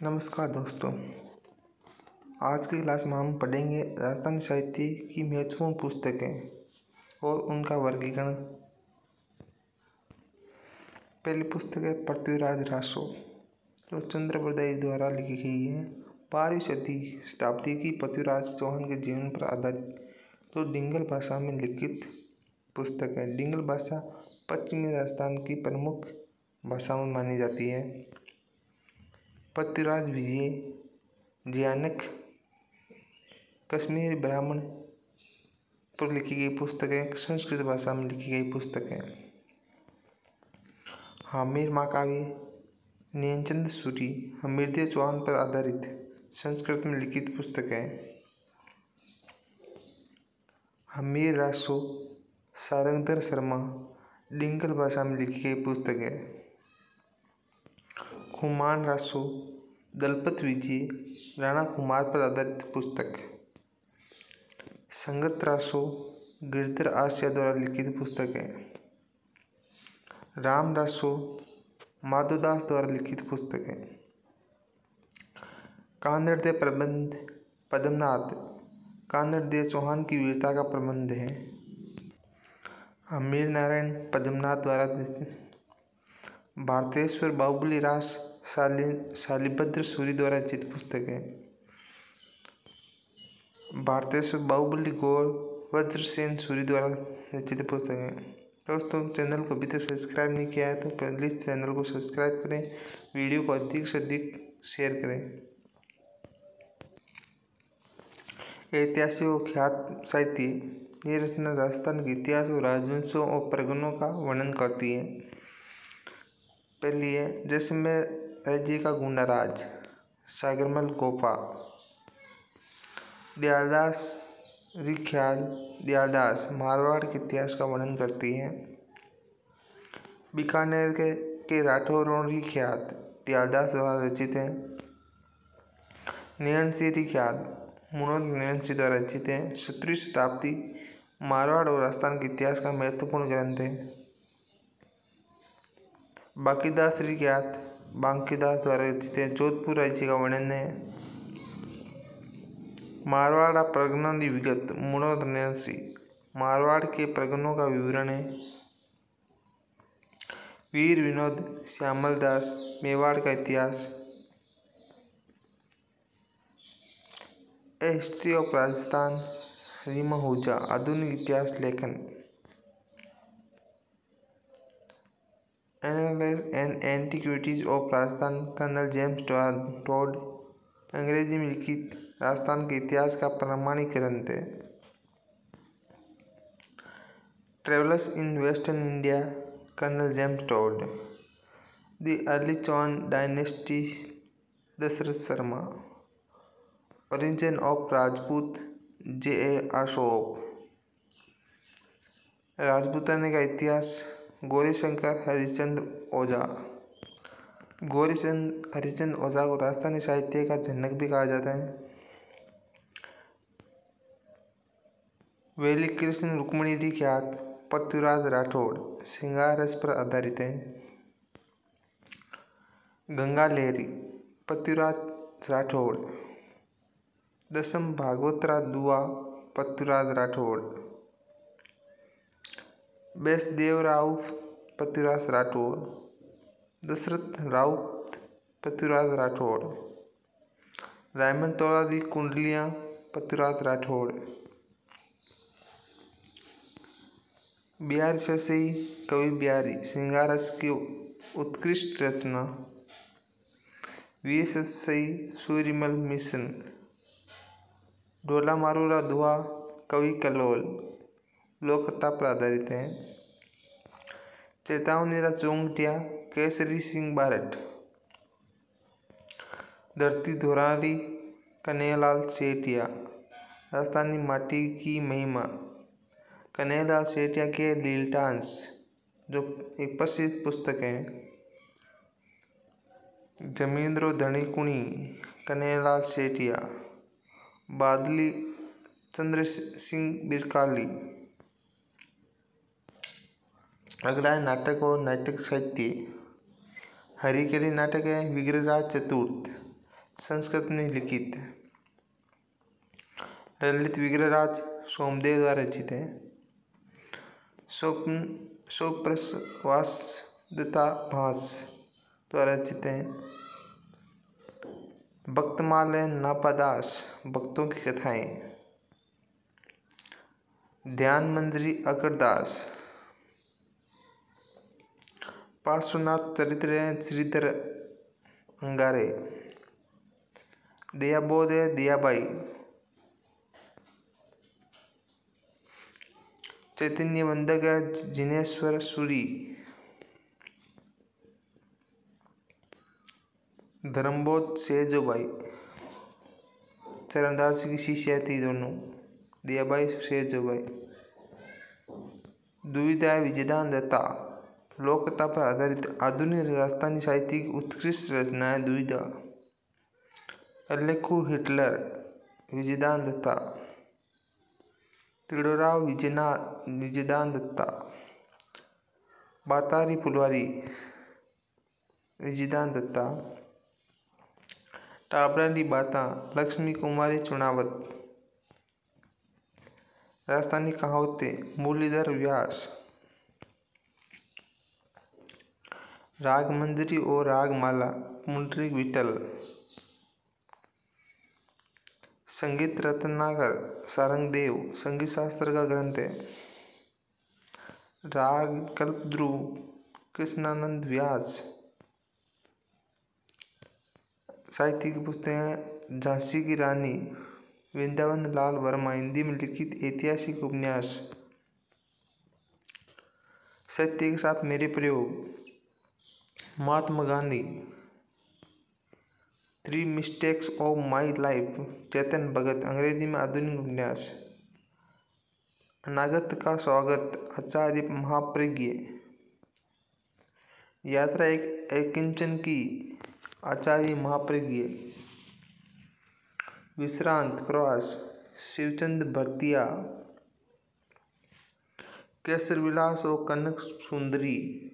नमस्कार दोस्तों। आज की क्लास में हम पढ़ेंगे राजस्थानी साहित्य की महत्वपूर्ण पुस्तकें और उनका वर्गीकरण। पहली पुस्तक है पृथ्वीराज रासो, जो चंद्रप्रदाय द्वारा लिखी गई है। 12वीं शताब्दी की पृथ्वीराज चौहान के जीवन पर आधारित जो डिंगल भाषा में लिखित पुस्तक है। डिंगल भाषा पश्चिमी राजस्थान की प्रमुख भाषाओं में मानी जाती है। पृथ्वीराज विजय जयानक कश्मीरी ब्राह्मण पर लिखी गई पुस्तक है। संस्कृत भाषा में लिखी गई पुस्तक है। हमीर महाकाव्य नीलचंद सूरी हमीरदेव चौहान पर आधारित संस्कृत में लिखित पुस्तक है। हमीर रासो सारंगधर शर्मा डिंगल भाषा में लिखी गई पुस्तक है। खुमान रासो दलपत विजय राणा कुमार पर आधारित पुस्तक। संगत रासो गिरधर आसिया द्वारा लिखित पुस्तक है। राम रासो माधोदास द्वारा लिखित पुस्तक है। कानड़देव प्रबंध पद्मनाथ कानड़देव चौहान की वीरता का प्रबंध है। अमीर नारायण पद्मनाथ द्वारा भारतेश्वर बाहुबली रास शालिभद्र सूरी द्वारा रचित पुस्तक है। भारतेश्वर बाहुबली गौर वज्रसेन सूरी द्वारा रचित पुस्तक है। दोस्तों, चैनल को अभी तक सब्सक्राइब नहीं किया है तो प्लीज़ चैनल को सब्सक्राइब करें, वीडियो को अधिक से अधिक शेयर करें। ऐतिहासिक और ख्यात साहित्य ये रचना राजस्थान के इतिहास और राजवंशों और परगनों का वर्णन करती है। पहली है जैसलमेर राज्य का गुंडाराज सागरमल गोपा। दयालदास रिख्याल दयालदास मारवाड़ के इतिहास का वर्णन करती है। बीकानेर के राठौर और रिख्यात दयालदास द्वारा रचित है। नयनसी रिख्यात मुनोद नयनसी द्वारा रचित है। 17वीं शताब्दी मारवाड़ और राजस्थान के इतिहास का महत्वपूर्ण ग्रंथ है। बांकीदास रिख्यात बांकीदास द्वारा रचित है। जोधपुर राज्य का वर्णन है। मारवाड़ परगना की विगत मुनोद नयनसी मारवाड़ के परगनों का विवरण है। वीर विनोद श्यामल दास मेवाड़ का इतिहास। A history of Rajasthan Reema Ahuja आधुनिक इतिहास लेखन। Analysis and antiquities of Rajasthan colonel James Tod Angrezi में लिखित राजस्थान के इतिहास का प्रामाणिक ग्रंथ है। Travellers in western India colonel James Tod. The early Chauhan dynasty Dasharath Sharma. Origin of Rajput J.A. Ashok. Rajputana का इतिहास गौरीशंकर हरिश्चंद्र ओझा। गौरीचंद हरिश्चंद्र ओझा को राजस्थानी साहित्य का जनक भी कहा जाता है। वैली कृष्ण रुक्मणी रिख्यात पृथ्वीराज राठौड़ श्रृंगार रस पर आधारित है। गंगा लहरी पृथ्वीराज राठौड़। दशम भागवतरा दुआ पृथ्वीराज राठौड़। बैसदेव राव पृथ्वीराज राठौड़। दशरथ राउत पृथ्वीराज राठौड़। रायमन तोराली कुंडलियाँ पृथ्वीराज राठौड़। बिहारी ससई कवि बिहारी श्रृंगार रस की उत्कृष्ट रचना। वीर ससई सूर्यमल मिशन। ढोला मारूरा दुआ कवि कलोल लोककथा पर आधारित है। चेतावनीरा चोंगटिया केसरी सिंह बारठ। धरती धोरारी कन्हैयालाल सेठिया। राजस्थानी माटी की महिमा कन्हैयालाल सेठिया के लीलटांस जो एक प्रसिद्ध पुस्तक है। जमींद्रो धनीकुणी कन्हैयालाल सेठिया। बादली चंद्र सिंह बिरकाली। अगला है नाटक और नाटक साहित्य। हरिकेली नाटक है विग्रहराज चतुर्थ संस्कृत में लिखित है। ललित विग्रहराज सोमदेव द्वारा रचित है। स्वप्रसवास्यता भास द्वारा रचित है। भक्तमालय नापादास भक्तों की कथाएं। ध्यान मंजरी अकरदास। पार्श्वनाथ चरित्र श्रीधर अंगारे। दयाबोध दयाबाई। चैतन्य वंदक जिनेश्वर सूरी। धर्मबोध सेजोबाई। चरणदास की शिष्या थी दोनों, दयाबाई सेजोबाई। दुविधा विजयदान दत्ता। लोक कथा पर आधारित आधुनिक राजस्थानी साहित्य की उत्कृष्ट रचना है दुविधा। अल्लेखू हिटलर विजयदान दत्ता। तिड़ोराव विजयदान दत्ता। बातारी फुलवारी विजयदान दत्ता। टाबराली बाता लक्ष्मी कुमारी चुनावत। राजस्थानी कहावतें मुरलीधर व्यास। राग मंजरी और रागमाला पुंडरीक विठल। संगीत रत्नाकर सारंगदेव संगीत शास्त्र का ग्रंथ है। राग कल्पद्रुम कृष्णानंद व्यास। साहित्य की पुस्तकें झांसी की रानी वृंदावन लाल वर्मा हिंदी में लिखित ऐतिहासिक उपन्यास। सत्य के साथ मेरे प्रयोग। Mahatma Gandhi. 3 mistakes of my life Chetan Bhagat Angrezi में आधुनिक उपन्यास। अनागत का स्वागत आचार्य महाप्रज्ञ। यात्रा एक अकिंचन की आचार्य महाप्रज्ञ। विश्रांत प्रवास शिवचंद भरतिया। केसर विलास और कनक सुंदरी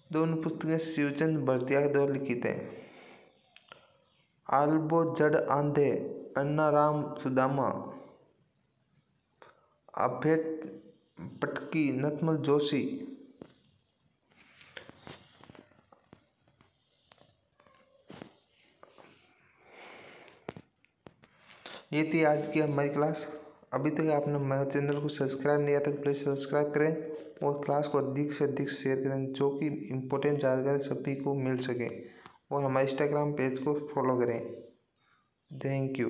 दोनों पुस्तकें शिवचंद भरतिया के द्वारा लिखित हैं। आल्बो जड़ आंधे अन्ना राम सुदामा। अभेट पटकी नथमल जोशी। ये थी आज की हमारी क्लास। अभी तक आपने हमारे चैनल को सब्सक्राइब नहीं किया तो प्लीज़ सब्सक्राइब करें और क्लास को अधिक से अधिक शेयर करें, जो कि इम्पोर्टेंट जानकारी सभी को मिल सके, और हमारे इंस्टाग्राम पेज को फॉलो करें। Thank you.